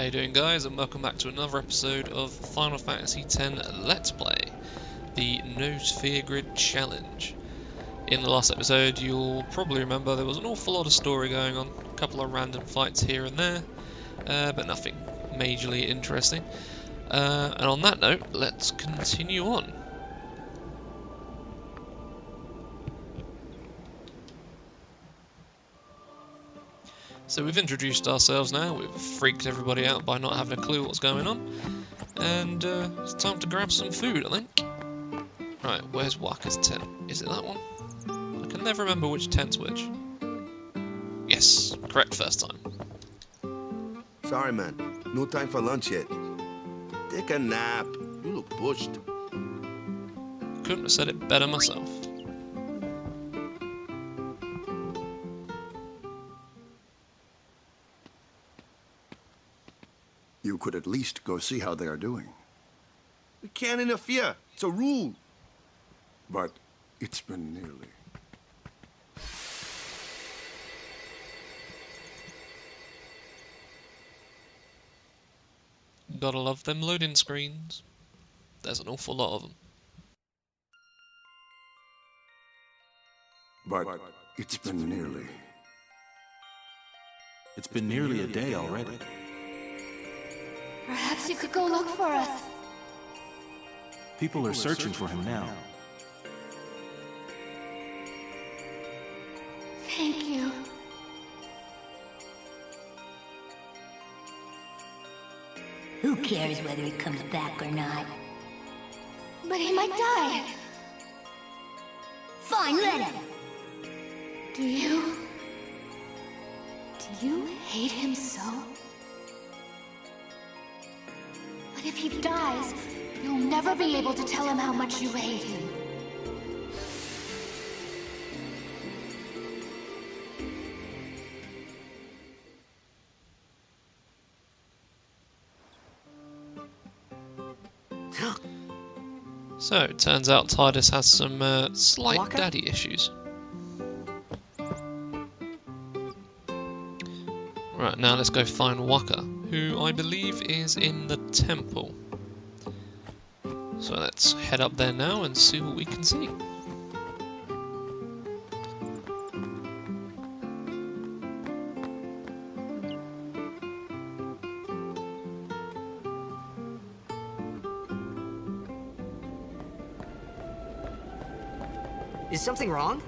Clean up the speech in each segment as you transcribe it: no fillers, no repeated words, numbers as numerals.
How you doing, guys, and welcome back to another episode of Final Fantasy X Let's Play, the No Sphere Grid Challenge. In the last episode, you'll probably remember there was an awful lot of story going on, a couple of random fights here and there, but nothing majorly interesting. And on that note, let's continue on. So we've introduced ourselves now, we've freaked everybody out by not having a clue what's going on, and it's time to grab some food, I think. Right, where's Waka's tent? Is it that one? I can never remember which tent's which. Yes, correct first time. Sorry, man. No time for lunch yet. Take a nap. You look pushed. Couldn't have said it better myself. You could at least go see how they are doing. We can't interfere. It's a rule. But it's been nearly. Gotta love them loading screens. There's an awful lot of them. But it's been nearly. It's been nearly a day already. Perhaps you could go look for us. People are searching for him now. Thank you. Who cares whether he comes back or not? But he might die. Fine, let him. Do you hate him so? But if he dies, you'll never be able to tell him how much you hate him. So, it turns out Tidus has some slight Waka? daddy issues. Right, now let's go find Waka, who I believe is in the temple. So let's head up there now and see what we can see. Is something wrong?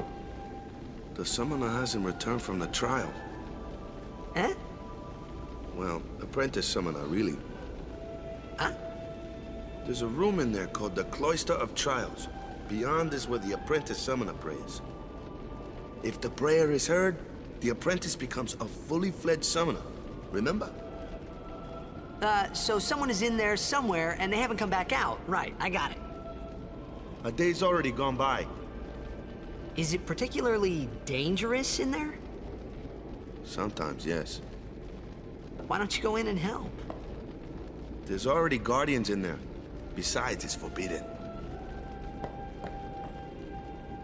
The summoner hasn't returned from the trial. Eh? Well, apprentice summoner, really. Huh? There's a room in there called the Cloister of Trials. Beyond is where the apprentice summoner prays. If the prayer is heard, the apprentice becomes a fully fledged summoner. Remember? So someone is in there somewhere and they haven't come back out. Right, I got it. A day's already gone by. Is it particularly dangerous in there? Sometimes, yes. Why don't you go in and help? There's already guardians in there. Besides, it's forbidden.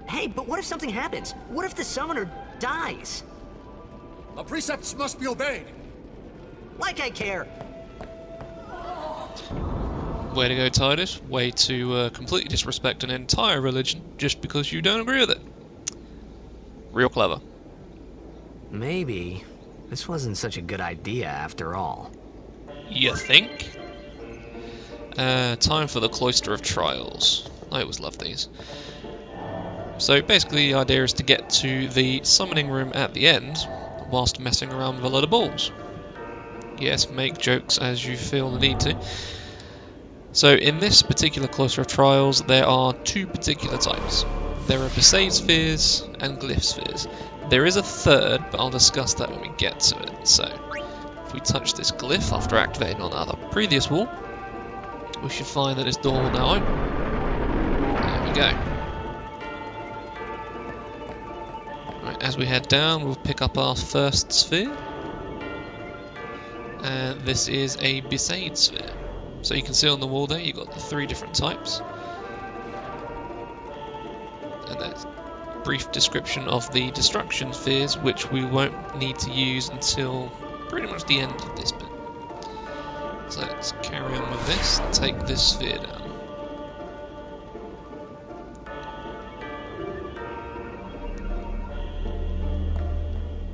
Hey, but what if something happens? What if the summoner dies? The precepts must be obeyed. Like I care. Way to go, Tidus. Way to completely disrespect an entire religion just because you don't agree with it. Real clever. Maybe this wasn't such a good idea after all. You think? Time for the Cloister of Trials. I always love these. So basically the idea is to get to the summoning room at the end whilst messing around with a lot of balls. Yes, make jokes as you feel the need to. So in this particular Cloister of Trials there are two particular types. There are Besaid spheres and Glyph spheres. There is a third, but I'll discuss that when we get to it. So, if we touch this glyph after activating on our previous wall, we should find that this door will now open. There we go. Right, as we head down, we'll pick up our first sphere. And this is a Besaid sphere. So you can see on the wall there, you've got the three different types. And there's a brief description of the destruction spheres, which we won't need to use until pretty much the end of this bit. So let's carry on with this and take this sphere down.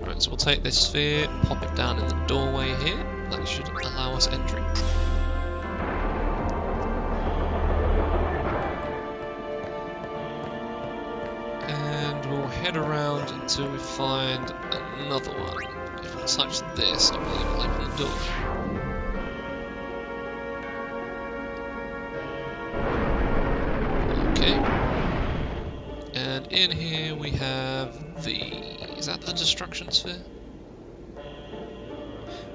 Right, so we'll take this sphere, pop it down in the doorway here. That should allow us entry. And we'll head around until we find another one. If we touch this, I believe it'll open the door. Okay. And in here we have the... is that the destruction sphere?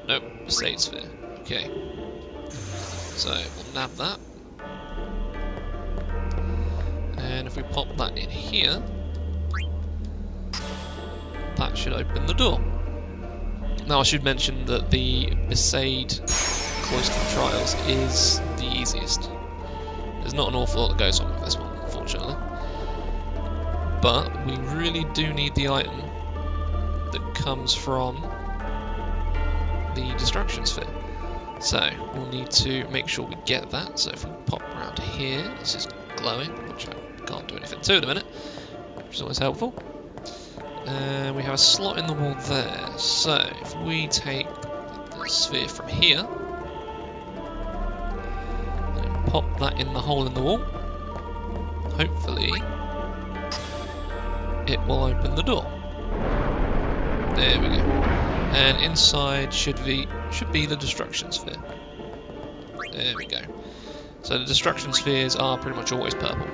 Nope, the state sphere. Okay. So we'll nab that. And if we pop that in here, that should open the door. Now I should mention that the Besaid Cloister of Trials is the easiest. There's not an awful lot that goes on with this one, unfortunately. But we really do need the item that comes from the destruction sphere. So we'll need to make sure we get that. So if we pop around here, this is glowing, which I can't do anything to in a minute, which is always helpful. And we have a slot in the wall there. So if we take the sphere from here and pop that in the hole in the wall, hopefully it will open the door. There we go. And inside should be the destruction sphere. There we go. So the destruction spheres are pretty much always purple.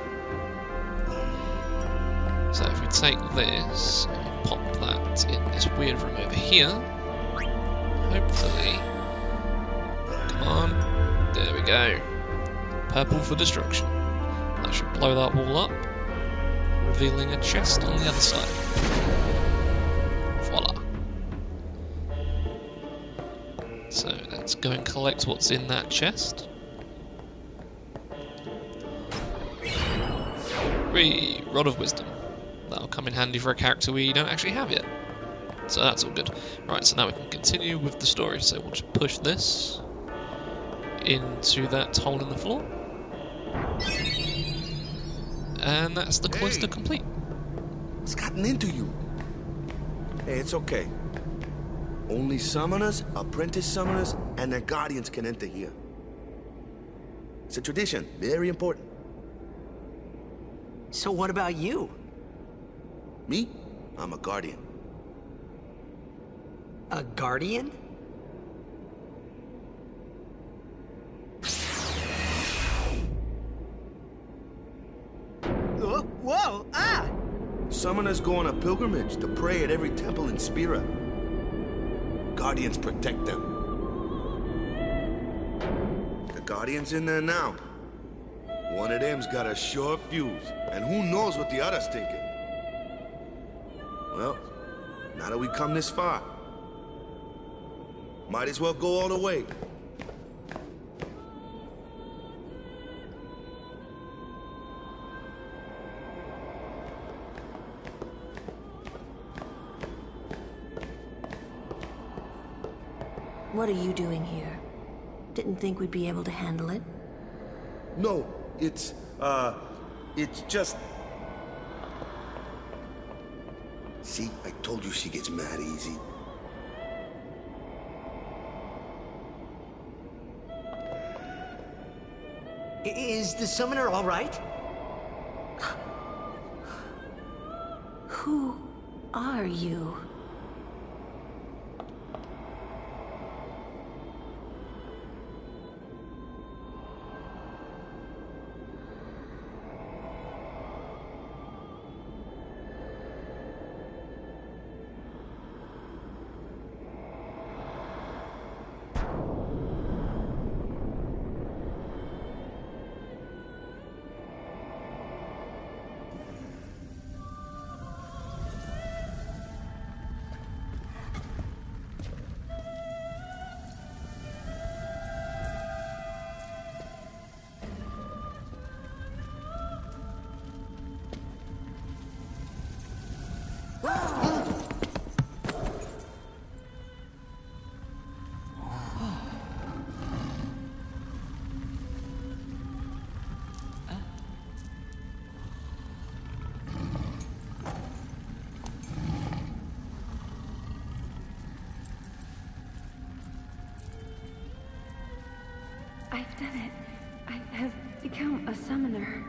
So if we take this and pop that in this weird room over here, hopefully, come on, there we go. Purple for destruction. That should blow that wall up, revealing a chest on the other side. Voila. So let's go and collect what's in that chest. Rod of Wisdom. That'll come in handy for a character we don't actually have yet. So that's all good. Right, so now we can continue with the story. So we'll just push this into that hole in the floor. And that's the cloister complete. What's gotten into you? Hey, it's okay. Only summoners, apprentice summoners, and their guardians can enter here. It's a tradition, very important. So what about you? Me? I'm a guardian. A guardian? Whoa! Ah! Summoners go on a pilgrimage to pray at every temple in Spira. Guardians protect them. The Guardian's in there now. One of them's got a sure fuse, and who knows what the other's thinking. Well, now that we come this far, might as well go all the way. What are you doing here? Didn't think we'd be able to handle it. No, it's just... See, I told you she gets mad easy. Is the summoner all right? Who are you? I've done it. I have become a summoner.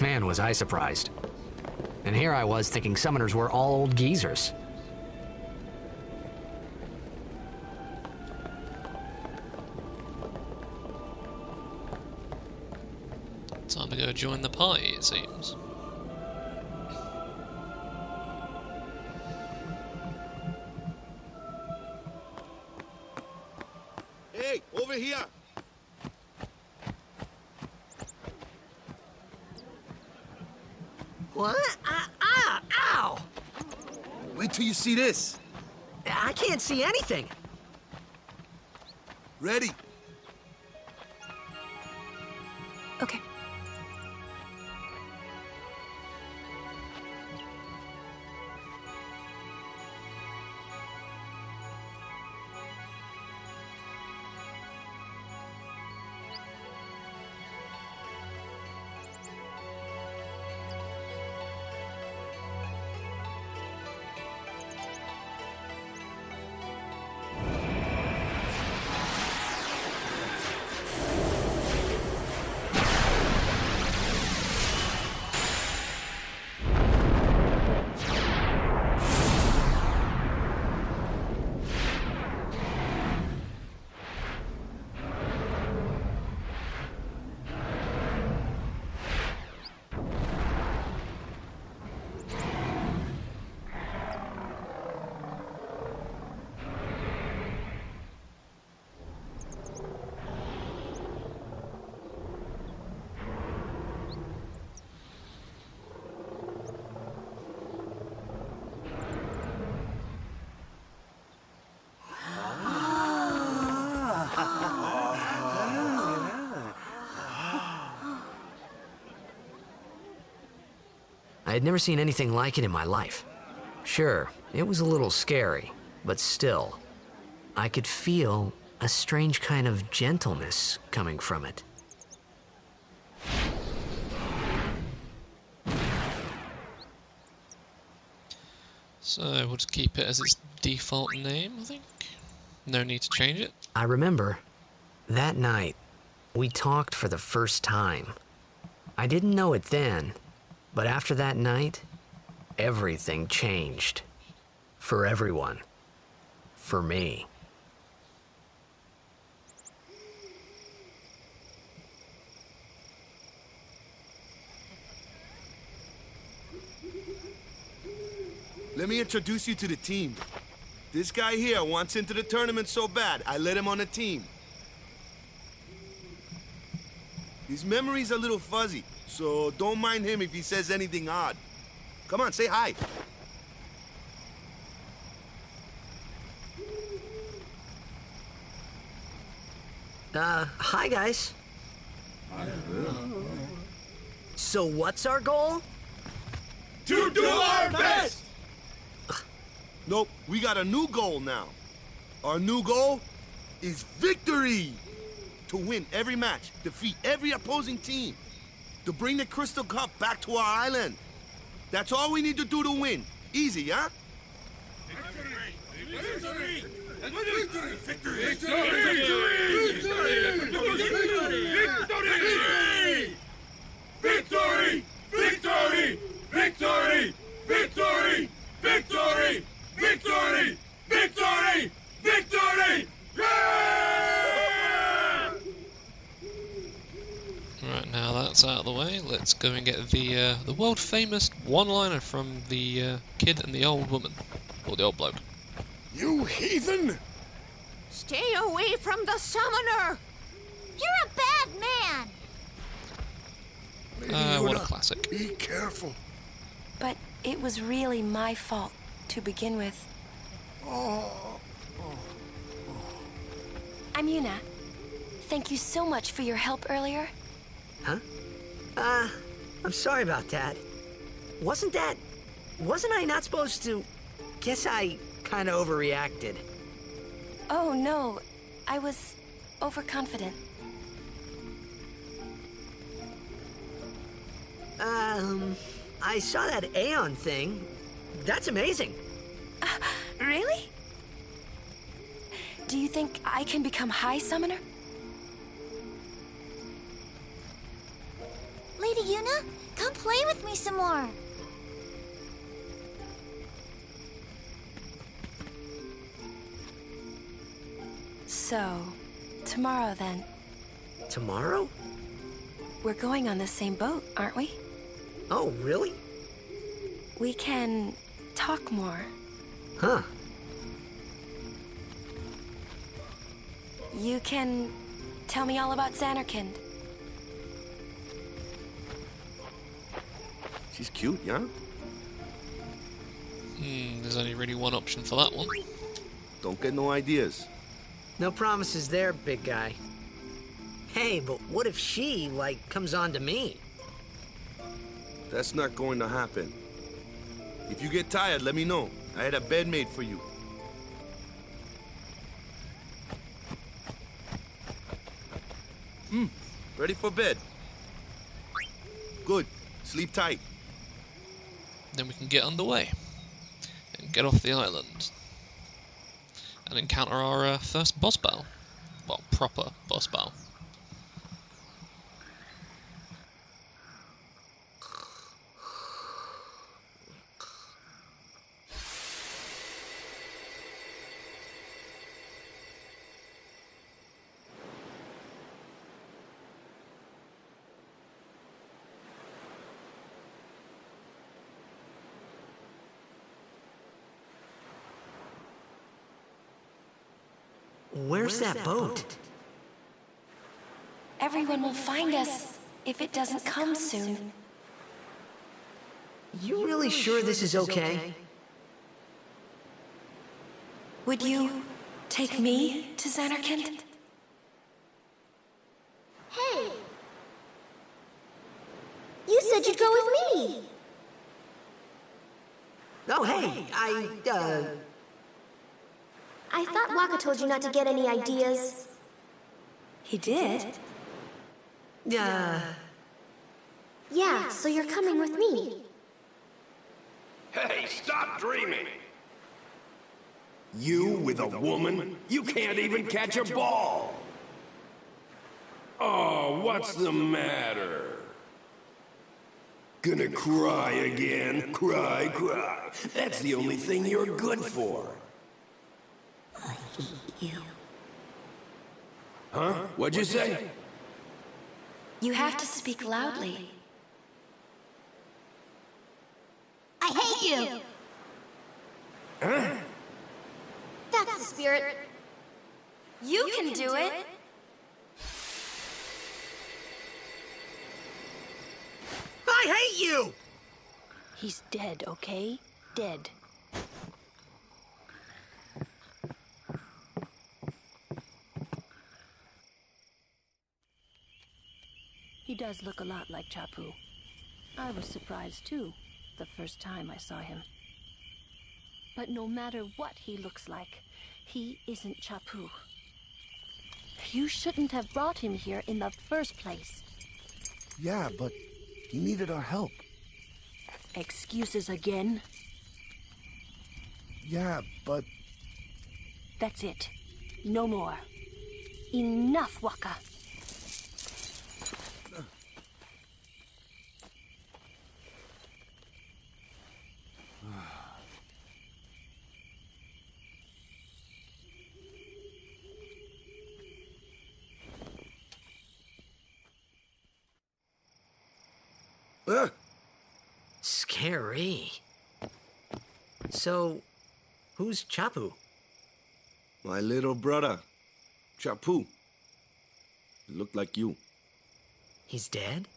Man, was I surprised. And here I was thinking summoners were all old geezers. Time to go join the party, it seems. Hey, over here! What? Ow! Wait till you see this. I can't see anything. Ready? Okay. I had never seen anything like it in my life. Sure, it was a little scary, but still, I could feel a strange kind of gentleness coming from it. So we'll just keep it as its default name, I think. No need to change it. I remember that night we talked for the first time. I didn't know it then, but after that night, everything changed. For everyone. For me. Let me introduce you to the team. This guy here wants into the tournament so bad, I let him on the team. His memory's a little fuzzy, so don't mind him if he says anything odd. Come on, say hi. Hi guys. So what's our goal? To do our best! Nope, we got a new goal now. Our new goal is victory! To win every match, defeat every opposing team, to bring the Crystal Cup back to our island. That's all we need to do to win. Easy, huh? Victory! Victory! Victory! Victory! Victory! Victory! Victory! Victory! Victory! Victory! Victory! Victory! Yeah! Right, now that's out of the way, let's go and get the world famous one-liner from the kid and the old woman. Or the old bloke. You heathen! Stay away from the summoner! You're a bad man! What a classic. Be careful. But it was really my fault to begin with. I'm Yuna. Thank you so much for your help earlier. Huh? I'm sorry about that. Wasn't I not supposed to... Guess I kinda overreacted. Oh no, I was overconfident. I saw that Aeon thing. That's amazing. Really? Do you think I can become High Summoner? Lady Yuna, come play with me some more. So, tomorrow then. Tomorrow? We're going on the same boat, aren't we? Oh, really? We can talk more. Huh. You can tell me all about Xanarkand. She's cute, yeah? There's only really one option for that one. Don't get no ideas. No promises there, big guy. Hey, but what if she, comes on to me? That's not going to happen. If you get tired, let me know. I had a bed made for you. Ready for bed? Good. Sleep tight. Then we can get underway and get off the island and encounter our first boss battle. Well, proper boss battle. Where's that boat? Everyone will find us if it doesn't come soon. You really sure this is okay? Would you take me to Xanarkand? Hey! You said you'd go with me! Oh, hey, I thought Waka told you not to get any ideas. He did? Yeah, so you're coming with me. Hey, stop dreaming! You with a woman? You can't even catch a ball! Oh, what's the matter? Gonna cry again? Cry, cry. That's the only thing you're good for. I hate you. Huh? What'd you say? You have to speak loudly. I hate you! Huh? That's the spirit. You can do it! I hate you! He's dead, okay? Dead. He does look a lot like Chapu. I was surprised too, the first time I saw him. But no matter what he looks like, he isn't Chapu. You shouldn't have brought him here in the first place. Yeah, but he needed our help. Excuses again? Yeah, but... That's it. No more. Enough, Waka. Scary. So, who's Chapu? My little brother, Chapu. He looked like you. He's dead?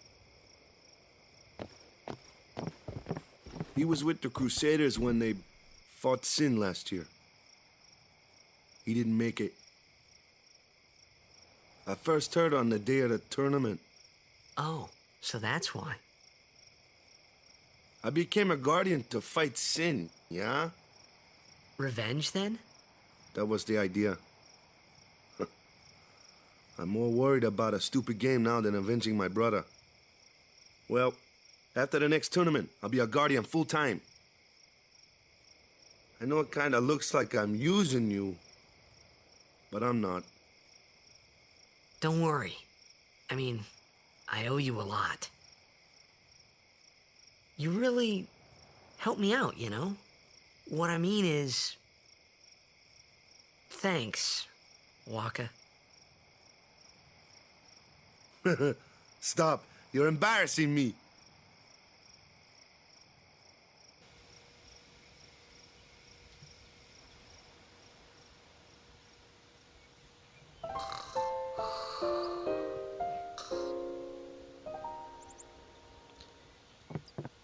He was with the Crusaders when they fought Sin last year. He didn't make it. I first heard on the day of the tournament. Oh, so that's why. I became a guardian to fight Sin, yeah? Revenge, then? That was the idea. I'm more worried about a stupid game now than avenging my brother. Well, after the next tournament, I'll be a guardian full-time. I know it kinda looks like I'm using you, but I'm not. Don't worry. I mean, I owe you a lot. You really helped me out, you know? What I mean is... thanks, Waka. Stop. You're embarrassing me.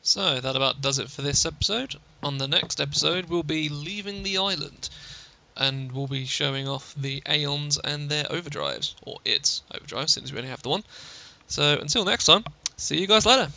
So that about does it for this episode. On the next episode we'll be leaving the island, and we'll be showing off the Aeons and their overdrives, or its overdrive since we only have the one. So until next time, see you guys later.